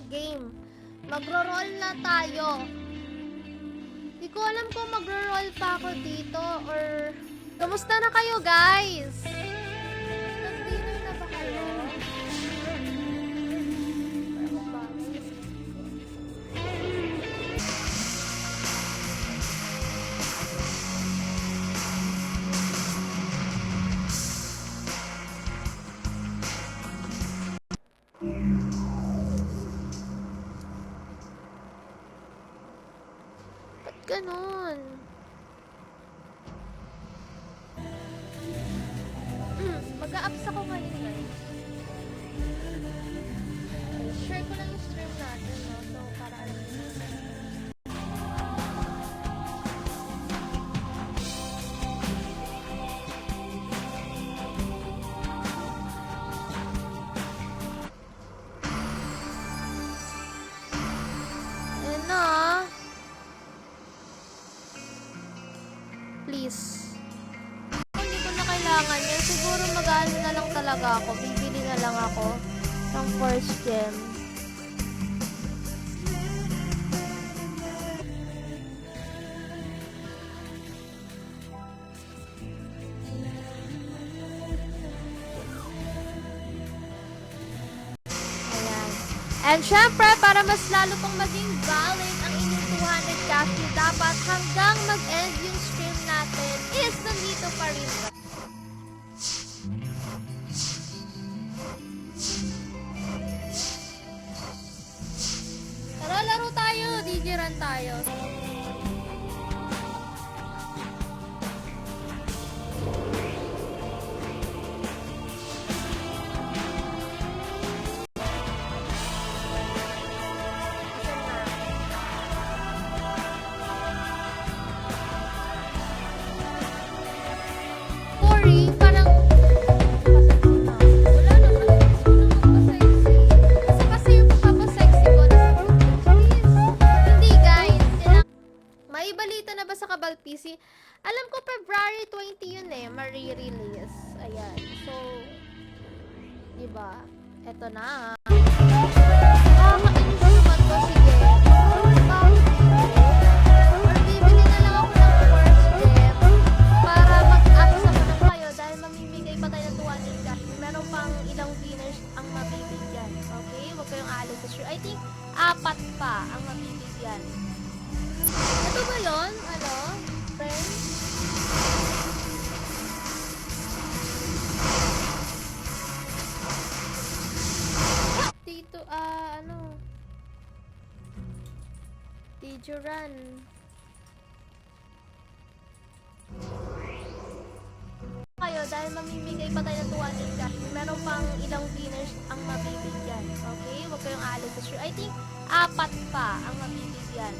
game. Magro-roll na tayo. Di ko alam kung magro-roll pa ako dito or... Kamusta na kayo, guys? Nag-dinner na ba kayo? Ba't ganon? Mag-a-ups ako ngayon, guys. Share ko lang yung stream natin, no? So, para alam niyo. Ayan na, ah. Please. Kung hindi ko na kailangan yan, siguro mag-ano na lang talaga ako. Bibili na lang ako ng first gem. Ayan. And syempre, para mas lalo pang maging valid ang inyong 200 cash nyo, dapat hanggang mag-end yung stream natin is nandito pa rin ba? Tara, laro tayo! DJ run tayo. Sorry, parang wala naman. Gusto ko magpa-sexy. Kasi yung pagpapasexy ko nasa please. Hindi guys. May balita na ba sa Kabal PC? Alam ko February 20 yun eh. Mari-release. Ayan. So, diba? Eto na. Kakainis naman to. Sige. Or bibili na lang ako ng first gem para mag-ups ako ng kayo dahil mamimigay pa tayo ng 200 cash. Meron pang ilang winners ang mabibigyan. Okay? Huwag kayong aalis sa stream. I think 4 pa ang mabibigyan. Ito ba yun? Ano? Friends? Dito, ano? Did run? Kayo dahil mamimigay pa tayo ng 200 cash. Meron pang ilang winners ang mabibigyan. Okay? Huwag kayong aalis sa stream. I think 4 pa ang mabibigyan.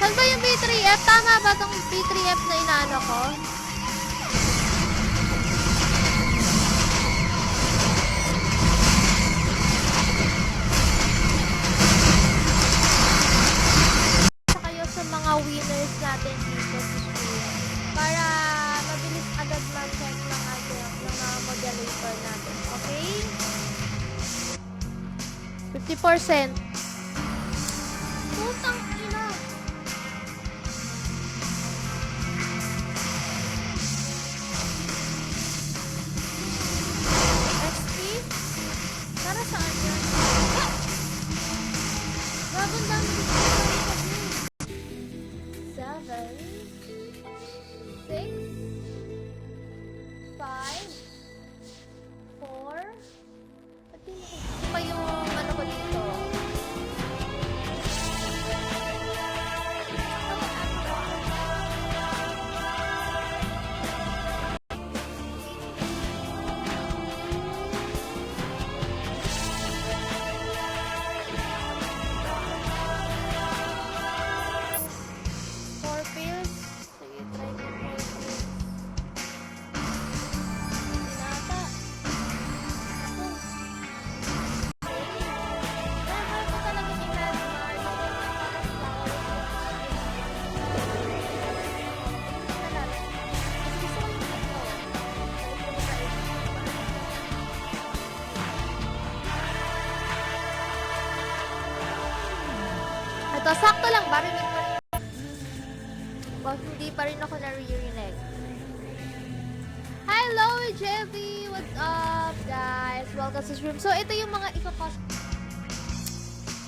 Saan ba yung B3F? Tama ba itong B3F na inaano ko? Sa kayo sa mga winners natin dito sa stream para mabilis agad ma-check ng mga moderator natin. Okay? 50%. Putang ina! XP? Para saan yun? Bagong dami dito. 7 6 5 4 pa yung ano ko dito? Ito, sakto lang, barinig pa rin. Well, hindi pa rin ako naririnig. Hello, Jeffy! What's up, guys? Welcome sa stream. So, ito yung mga ikakos...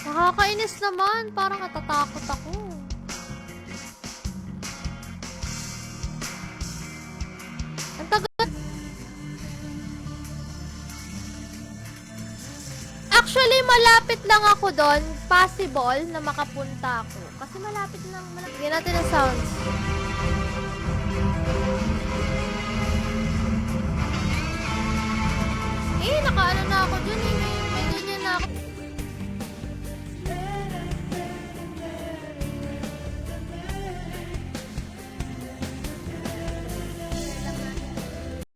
Nakakainis naman. Parang natatakot ako. Ang tagal. Actually, malapit lang ako doon. Possible na makapunta ako. Kasi malapit lang. Bigyan natin ng sounds. Nakaano na ako dun eh. May ganyan na ako.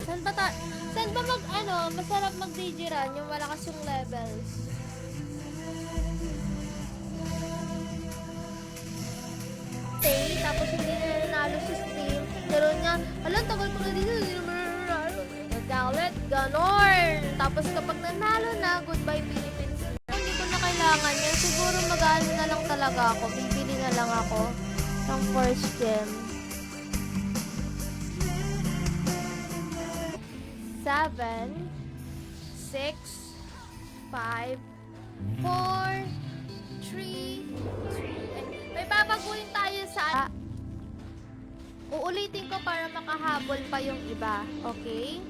Saan ba masarap mag-digiran yung malakas yung levels? Okay, tapos hindi na nanalo sa stream. Pero nga, alam, tagal ko na dito, hindi na mananalo. Nagalit, ganon. Tapos kapag nanalo na, goodbye Philippines. Hindi ko na kailangan yan. Siguro mag-ano na lang talaga ako. Bibili na lang ako ng first gem. 7, 6, 5, 4, 3, 2, may babaguhin tayo sa... Uulitin ko para makahabol pa yung iba. Okay?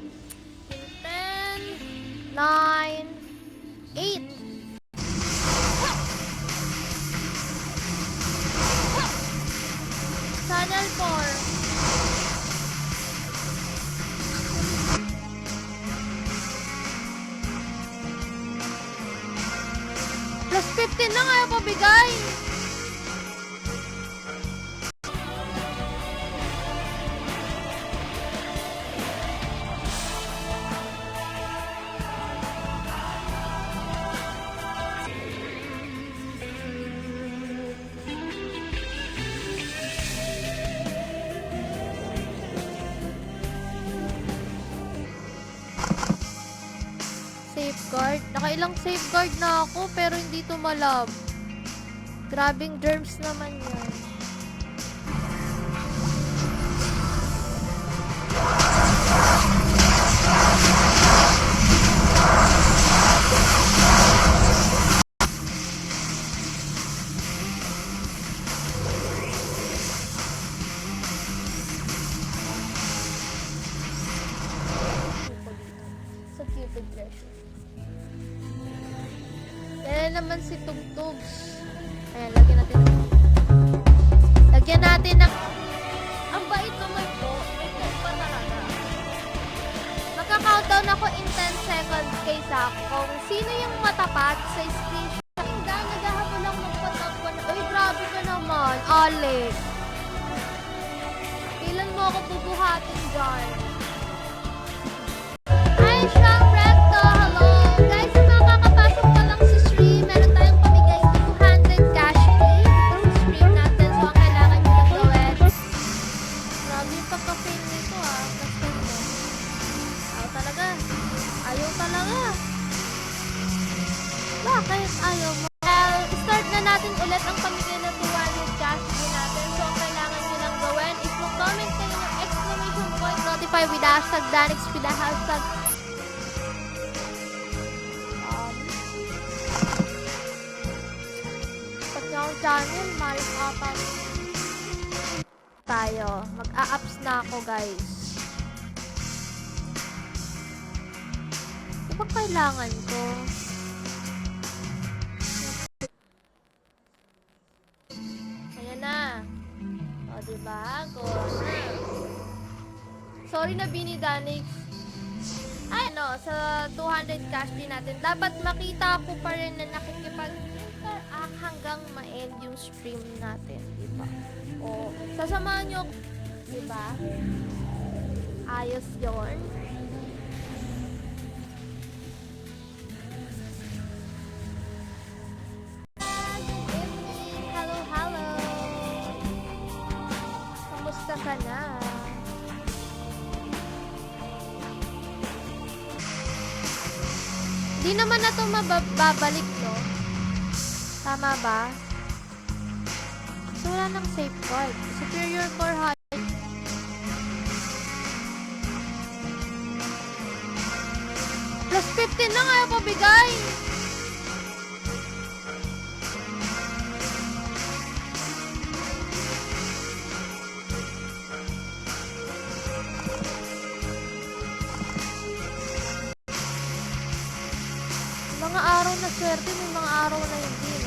10, 9, 8. Channel 4. Plus 15 lang ayaw pabigay. Safeguard. Nakailang safeguard na ako pero hindi tumalab. Grabing germs naman yan. Sa Cupid Treasure. Yan naman si Tugtugs. Ayan, lagyan natin ng... Ang bait naman po. May po pa talaga. Magka-countdown ako in 10 seconds kaysa kung sino yung matapat sa screenshot. Hindi, naghahabol lang magpatakbo na. Uy, grabe ka naman, Alex. Kailan mo ako bubuhatin dyan? Hi, Sean Recto. Hello. Guys, makakapasok pa lang sa stream. Meron tayong pamigay 200 cash fee through stream natin. So, ang kailangan nyo lang gawin. Grabe yung pagka-fame nito ah. Ayaw talaga. Ayaw talaga. Bakit ayaw mo? Well, start na natin ulit ang pamigay na 200 cash fee natin. So, ang kailangan nyo lang gawin is mag-comment kayo ng exclamation point notify with hashtag Danix with the hashtag channel, Maris Apat tayo. Mag-a-ups na ako, guys. Diba kailangan ko? Ayan na. O, diba? Go na. Sorry na, Bini Danix. Ay, no, sa 200 cash din natin. Dapat makita ko pa rin na nakikipag-interact hanggang ma-end yung stream natin, diba? O, sasamahan nyo, diba? Ayos yun. Hello, hello. Kamusta ka na? Di naman na ito mababalik, no? Tama ba? So, wala nang safeguard. Superior core height. Plus 15 lang, ayaw pa bigay. Mga araw na swerte, may mga araw na hindi.